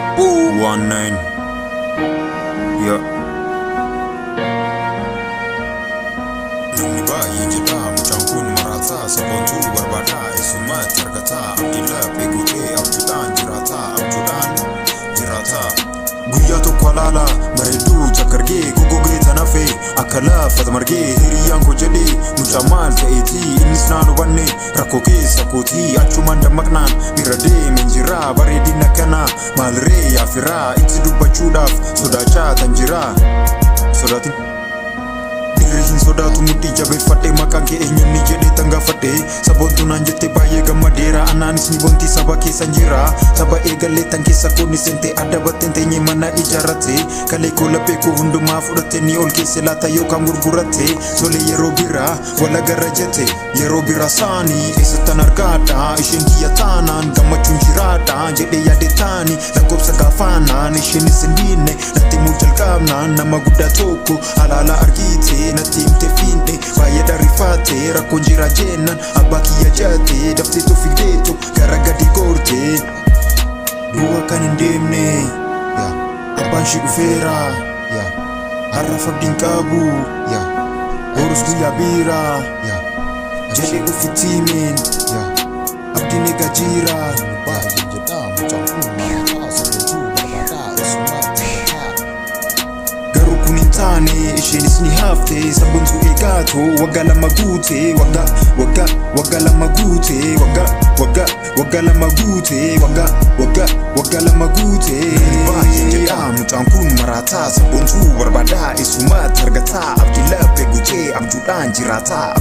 19 yeah namni baay'ee jedha mucaan kun marataa sabontuu barbaadaa eessummaa argataa abdiilaa beekutee abjuudhaan jiraataa guyyaa tokko alaala bareedduu jakkargee gogogee tanafee akka laafata margee hiriyaan koo jedhee mucaa maal ta'eetii innis naan hubanne rakkoo keessa kootii achumaan dammaqnaan bira deemeen jiraa bareedina kana maaliree yaafiraa itti dubbachuudhaaf sodaachaa tan jiraa sodaatiin Dirrihin sodaatu mudhii jabeeffadhee maqaan kee eenyuun ni jedhee tan gaafadhee sabontuu naan jettee baay'ee gammadeera anaanis ni bontii saba keessan jira saba eegallee tan keessa koonni seentee adda batteen teenyee mana ijaarratte kalee koo laphee koo hundumaa fudhatte ni ol keesse laata yookaan gurguratte tolee yeroo biraa wala garra jette yeroo biraa saanii eessattan argaadha isheen kiyya taanaan gammachuun jiraadha jedhee yaade taani lakkoobsa gaafaanaan isheenis hin dhiinne natti muu jalqabnaan nama guddaa tokko alaala argite natti himte fiinde baay'ee darifaate rakkoon jira jennaan abbaa kiyya jaate daftee tofigdeetu gara gadi goorte du'a kan hin deemne abbaan shii dhufeera har'a fabdiin qabu horus guyyaa biira jedhee ufitti himeen abdiin eegaa jira baay'ee jedhaa mucaan kun marataa sabontuu barbaadaa eessummaa garuu kun hin taane isheenis ni hafte sabontuu eegaatu waggaa lama guute waggaa lama guute waggaa lama guute baay'ee jedhaa mucaan kun marataa sabontuu barbaadaa eessummaa argataa abdiilaa beekutee abjuudhaan jiraataa